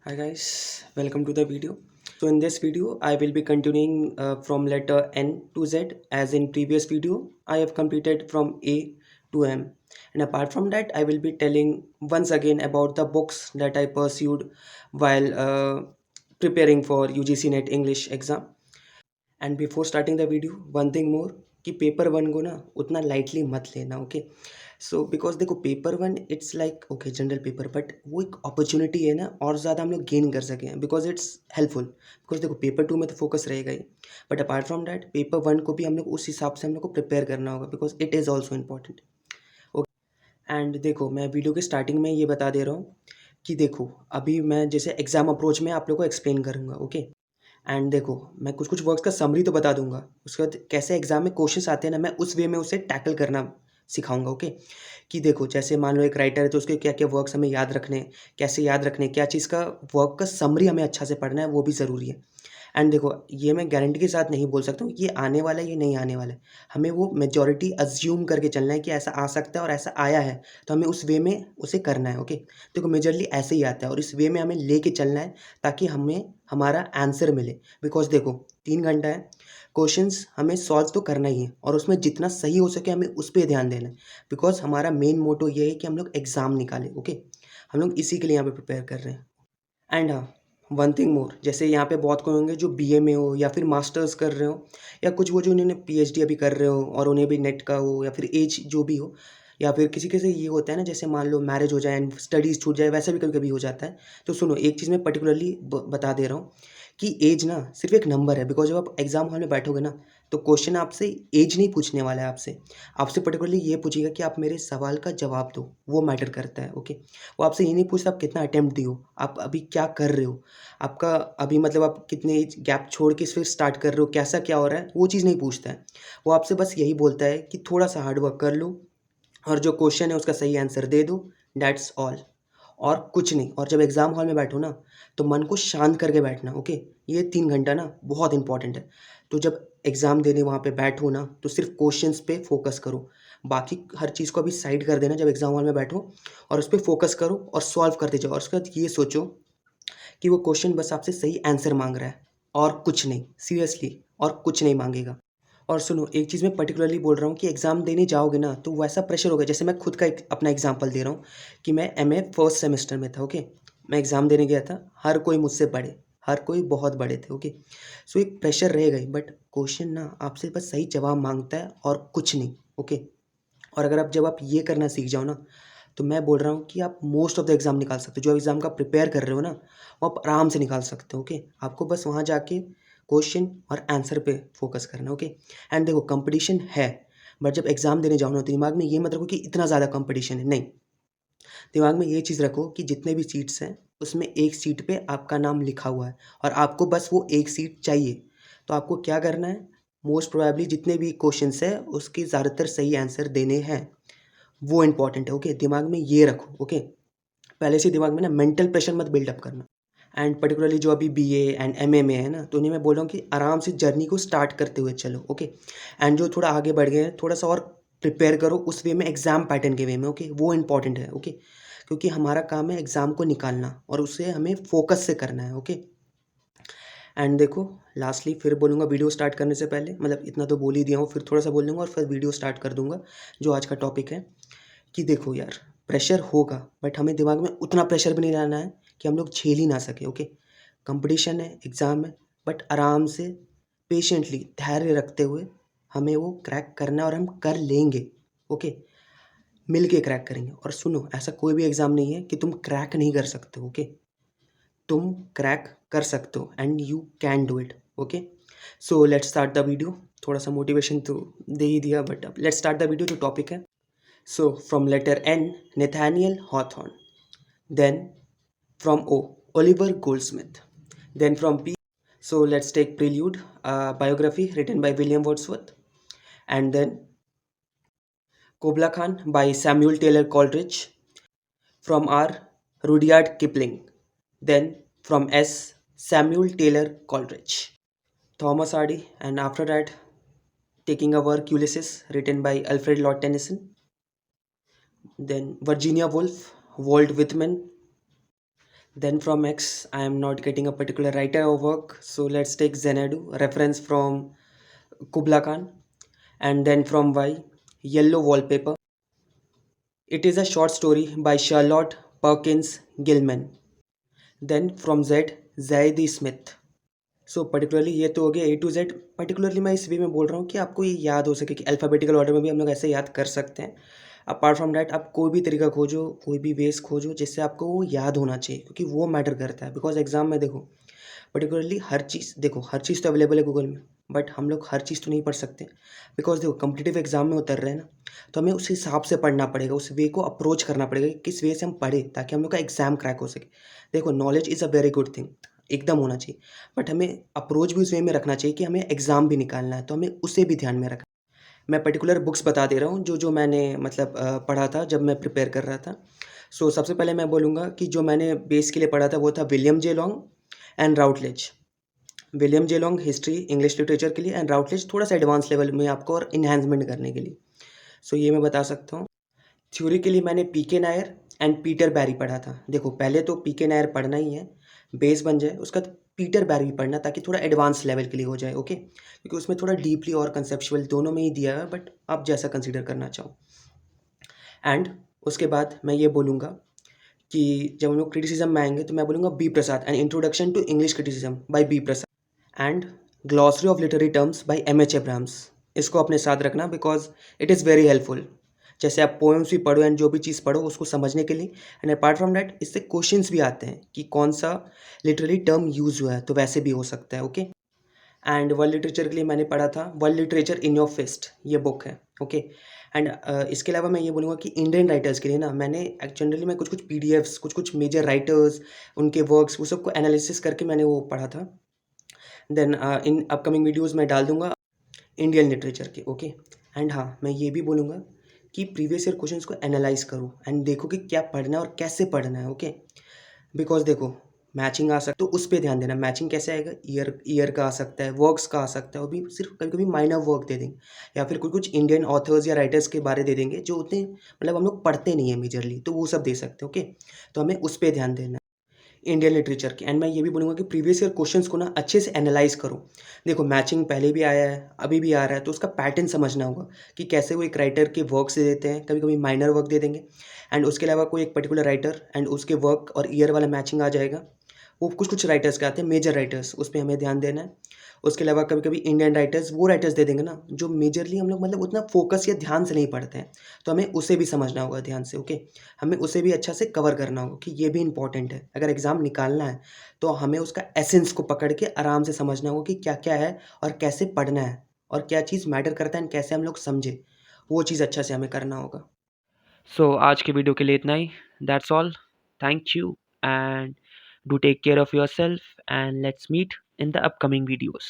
Hi guys, welcome to the video. So in this video, I will be continuing from letter N to Z. As in previous video, I have completed from A to M. And apart from that, I will be telling once again about the books that I pursued while preparing for UGC NET English exam. And before starting the video one thing more कि paper one को ना उतना lightly मत लेना okay so because देखो paper one it's like okay general paper but वो एक opportunity है ना और ज़्यादा हम लोग गेन कर सकें बिकॉज इट्स हेल्पफुल बिकॉज देखो पेपर टू में तो फोकस रहेगा ही but apart from that paper one को भी हम लोग उस हिसाब से हम लोग को प्रिपेयर करना होगा because it is also important okay and देखो मैं वीडियो के स्टार्टिंग में ये बता दे रहा हूँ कि देखो अभी मैं जैसे एग्जाम अप्रोच में आप लोग को एक्सप्लेन करूँगा ओके एंड देखो मैं कुछ कुछ वर्क्स का समरी तो बता दूंगा उसके बाद कैसे एग्जाम में क्वेश्चंस आते हैं ना मैं उस वे में उसे टैकल करना सिखाऊंगा ओके कि देखो जैसे मान लो एक राइटर है तो उसके क्या क्या वर्क्स हमें याद रखने हैं, कैसे याद रखने हैं, क्या चीज़ का वर्क का समरी हमें अच्छा से पढ़ना है वो भी ज़रूरी है एंड देखो ये मैं गारंटी के साथ नहीं बोल सकता हूँ ये आने वाला है ये नहीं आने वाला है हमें वो मेजॉरिटी अज्यूम करके चलना है कि ऐसा आ सकता है और ऐसा आया है तो हमें उस वे में उसे करना है ओके देखो मेजरली ऐसे ही आता है और इस वे में हमें लेके चलना है ताकि हमें हमारा आंसर मिले बिकॉज देखो 3 घंटा है क्वेश्चंस हमें सॉल्व तो करना ही है और उसमें जितना सही हो सके हमें उस पर ध्यान देना है बिकॉज हमारा मेन मोटो ये है कि हम लोग एग्ज़ाम निकालें ओके हम लोग इसी के लिए यहाँ पे प्रिपेयर कर रहे हैं एंड हाँ वन थिंग मोर जैसे यहाँ पे बहुत कोई होंगे जो बीए में हो या फिर मास्टर्स कर रहे हो या कुछ वो जो उन्होंने पीएचडी अभी कर रहे हो और उन्हें भी नेट का हो या फिर एज जो भी हो या फिर किसी किसी ये होता है ना जैसे मान लो मैरिज हो जाए एंड स्टडीज़ छूट जाए वैसा भी कभी कभी हो जाता है तो सुनो एक चीज़ मैं पर्टिकुलरली बता दे रहा हूँ कि एज ना सिर्फ एक नंबर है बिकॉज जब आप एग्जाम हॉल में बैठोगे ना तो क्वेश्चन आपसे एज नहीं पूछने वाला है आपसे आपसे पर्टिकुलरली ये पूछेगा कि आप मेरे सवाल का जवाब दो वो मैटर करता है ओके वो आपसे ये नहीं पूछता आप कितना अटेम्प्ट दिए हो आप अभी क्या कर रहे हो आपका अभी मतलब आप कितने गैप छोड़ के फिर स्टार्ट कर रहे हो कैसा क्या हो रहा है वो चीज़ नहीं पूछता है वो आपसे बस यही बोलता है कि थोड़ा सा हार्डवर्क कर लो और जो क्वेश्चन है उसका सही आंसर दे दो दैट्स ऑल और कुछ नहीं और जब एग्ज़ाम हॉल में बैठो ना तो मन को शांत करके बैठना ओके ये 3 घंटा ना बहुत इंपॉर्टेंट है तो जब एग्ज़ाम देने वहाँ पे बैठो ना तो सिर्फ क्वेश्चंस पे फोकस करो बाकी हर चीज़ को अभी साइड कर देना जब एग्ज़ाम हॉल में बैठो और उस पर फोकस करो और सॉल्व करते जाओ और उसके बाद ये सोचो कि वो क्वेश्चन बस आपसे सही आंसर मांग रहा है और कुछ नहीं सीरियसली और कुछ नहीं मांगेगा और सुनो एक चीज़ मैं पर्टिकुलरली बोल रहा हूँ कि एग्ज़ाम देने जाओगे ना तो वैसा प्रेशर होगा जैसे मैं खुद का एक अपना एग्जांपल दे रहा हूँ कि मैं एमए फर्स्ट सेमेस्टर में था ओके मैं एग्ज़ाम देने गया था हर कोई मुझसे बड़े हर कोई बहुत बड़े थे ओके सो एक प्रेशर रहेगा ही बट क्वेश्चन ना आपसे बस सही जवाब मांगता है और कुछ नहीं ओके और अगर आप जब आप ये करना सीख जाओ ना तो मैं बोल रहा हूँ कि आप मोस्ट ऑफ द एग्ज़ाम निकाल सकते हो जो एग्ज़ाम का प्रिपेयर कर रहे हो ना वो आप आराम से निकाल सकते हो ओके आपको बस वहाँ जाके क्वेश्चन और आंसर पे फोकस करना ओके एंड देखो कंपटीशन है बट जब एग्ज़ाम देने जाओ ना तो दिमाग में ये मत रखो कि इतना ज़्यादा कंपटीशन है नहीं दिमाग में ये चीज़ रखो कि जितने भी सीट्स हैं उसमें एक सीट पे आपका नाम लिखा हुआ है और आपको बस वो एक सीट चाहिए तो आपको क्या करना है मोस्ट प्रोबेबली जितने भी क्वेश्चंस है उसके ज़्यादातर सही आंसर देने हैं वो इंपॉर्टेंट है ओके दिमाग में ये रखो ओके पहले से दिमाग में ना मेंटल प्रेशर मत बिल्डअप करना एंड पर्टिकुलरली जो अभी बीए एंड एमए में है ना तो उन्हें मैं बोल रहा हूँ कि आराम से जर्नी को स्टार्ट करते हुए चलो ओके एंड जो थोड़ा आगे बढ़ गए हैं थोड़ा सा और प्रिपेयर करो उस वे में एग्जाम पैटर्न के वे में ओके वो इंपॉर्टेंट है ओके क्योंकि हमारा काम है एग्जाम को निकालना और उसे हमें फोकस से करना है ओके एंड देखो लास्टली फिर बोलूँगा वीडियो स्टार्ट करने से पहले मतलब इतना तो बोल ही दिया हूँ फिर थोड़ा सा बोल दूँगा और फिर वीडियो स्टार्ट कर दूँगा जो आज का टॉपिक है कि देखो यार प्रेशर होगा बट हमें दिमाग में उतना प्रेशर भी नहीं लाना है कि हम लोग झेल ही ना सके ओके कंपटीशन है एग्ज़ाम है बट आराम से पेशेंटली धैर्य रखते हुए हमें वो क्रैक करना है और हम कर लेंगे ओके मिल के क्रैक करेंगे और सुनो ऐसा कोई भी एग्ज़ाम नहीं है कि तुम क्रैक नहीं कर सकते ओके तुम क्रैक कर सकते हो and you can do it okay so let's start the video थोड़ा सा मोटिवेशन तो दे ही दिया बट अब लेट्स स्टार्ट द वीडियो जो टॉपिक है So from letter N, Nathaniel Hawthorne. Then from O, Oliver Goldsmith. Then from P, so let's take Prelude, biography written by William Wordsworth. And then Kubla Khan by Samuel Taylor Coleridge. From R, Rudyard Kipling. Then from S, Samuel Taylor Coleridge. Thomas Hardy. And after that, taking a work Ulysses written by Alfred Lord Tennyson. Then Virginia Woolf, Walt Whitman, Then from X, I am not getting a particular writer or work. So let's take Xanadu, reference from Kubla Khan. And then from Y, Yellow Wallpaper. It is a short story by Charlotte Perkins Gilman. Then from Z, Zaidi Smith. So particularly ये तो हो गया A to Z। Particularly मैं इस वे में बोल रहा हूँ कि आपको ये याद हो सके कि अल्फ़ाबेटिकल ऑर्डर में भी हम लोग ऐसे याद कर सकते हैं। अपार्ट फ्रॉम डैट आप कोई भी तरीका खोजो, कोई भी वेज़ खोजो जिससे आपको वो याद होना चाहिए, क्योंकि वो मैटर करता है। बिकॉज़ एग्ज़ाम में देखो, पर्टिकुलरली हर चीज़ देखो, हर चीज़ तो अवेलेबल है गूगल में, बट हम लोग हर चीज़ तो नहीं पढ़ सकते। बिकॉज़ देखो कॉम्पिटिटिव एग्ज़ाम में उतर रहे हैं ना, तो हमें उस हिसाब से पढ़ना पड़ेगा, उस वे को अप्रोच करना पड़ेगा कि किस वे से हम पढ़ें ताकि हम लोग का एग्ज़ाम क्रैक हो सके। देखो knowledge is a very good thing, एकदम होना चाहिए, बट हमें अप्रोच भी उस वे में रखना चाहिए कि हमें एग्ज़ाम भी निकालना है, तो हमें उसे भी ध्यान में रखना। मैं पर्टिकुलर बुक्स बता दे रहा हूँ जो मैंने मतलब पढ़ा था जब मैं प्रिपेयर कर रहा था। सो सबसे पहले मैं बोलूँगा कि जो मैंने बेस के लिए पढ़ा था वो था William J Long and Routledge. William J Long history English literature के लिए, एंड राउटलेज थोड़ा सा एडवांस लेवल में आपको और इन्हांसमेंट करने के लिए। सो ये मैं बता सकता हूँ। थ्योरी के लिए मैंने पीके नायर एंड पीटर बैरी पढ़ा था। देखो पहले तो पीके नायर पढ़ना ही है, बेस बन जाए, उसका पीटर बैरी भी पढ़ना ताकि थोड़ा एडवांस लेवल के लिए हो जाए, ओके, क्योंकि उसमें थोड़ा डीपली और कंसेप्चुअल दोनों में ही दिया है, बट आप जैसा कंसिडर करना चाहो। एंड उसके बाद मैं ये बोलूँगा कि जब हम लोग क्रिटिसिज्म में आएंगे तो मैं बोलूँगा B Prasad and introduction to English criticism by B Prasad, and glossary of literary terms by M H Abrams. इसको अपने साथ रखना because it is very helpful. जैसे आप पोएम्स भी पढ़ो एंड जो भी चीज़ पढ़ो उसको समझने के लिए, एंड अपार्ट फ्रॉम डैट इससे क्वेश्चंस भी आते हैं कि कौन सा लिटरेरी टर्म यूज़ हुआ है, तो वैसे भी हो सकता है, ओके। एंड वर्ल्ड लिटरेचर के लिए मैंने पढ़ा था world literature in your fist, ये बुक है, ओके। एंड इसके अलावा मैं ये बोलूँगा कि इंडियन राइटर्स के लिए ना मैंने जनरली मैं कुछ कुछ पीडीएफ्स, कुछ कुछ मेजर राइटर्स, उनके वर्क्स, वो सबको एनालिसिस करके मैंने वो पढ़ा था। देन इन अपकमिंग वीडियोज़ मैं डाल दूँगा इंडियन लिटरेचर के, ओके। एंड हाँ, मैं ये भी बोलूँगा कि प्रीवियस ईयर क्वेश्चंस को एनालाइज करो एंड देखो कि क्या पढ़ना है और कैसे पढ़ना है, ओके। बिकॉज देखो मैचिंग आ सकता तो उस पे ध्यान देना। मैचिंग कैसे आएगा, ईयर ईयर का आ सकता है, वर्क्स का आ सकता है, वो भी सिर्फ कभी कभी माइनर वर्क दे देंगे, या फिर कुछ कुछ इंडियन ऑथर्स या राइटर्स के बारे दे देंगे जो उतने मतलब हम लोग पढ़ते नहीं है मेजरली, तो वो सब दे सकते हैं, ओके। तो हमें उस पर ध्यान देना है इंडियन लिटरेचर के। एंड मैं ये भी बोलूँगा कि प्रीवियस ईयर क्वेश्चंस को ना अच्छे से एनालाइज करो। देखो मैचिंग पहले भी आया है, अभी भी आ रहा है, तो उसका पैटर्न समझना होगा कि कैसे वो एक राइटर के वर्क से देते हैं, कभी कभी माइनर वर्क दे देंगे, एंड उसके अलावा कोई एक पर्टिकुलर राइटर एंड उसके वर्क और ईयर वाला मैचिंग आ जाएगा। वो कुछ कुछ राइटर्स के आते हैं मेजर राइटर्स, उस पे हमें ध्यान देना है। उसके अलावा कभी कभी इंडियन राइटर्स वो राइटर्स दे देंगे ना जो मेजरली हम लोग मतलब उतना फोकस या ध्यान से नहीं पढ़ते हैं, तो हमें उसे भी समझना होगा ध्यान से, ओके। हमें उसे भी अच्छा से कवर करना होगा कि ये भी इंपॉर्टेंट है। अगर एग्ज़ाम निकालना है तो हमें उसका एसेंस को पकड़ के आराम से समझना होगा कि क्या क्या है और कैसे पढ़ना है और क्या चीज़ मैटर करता है एंड कैसे हम लोग समझे, वो चीज़ अच्छा से हमें करना होगा। सो आज के वीडियो के लिए इतना ही। That's all. Thank you and do take care of yourself and let's meet in the upcoming videos.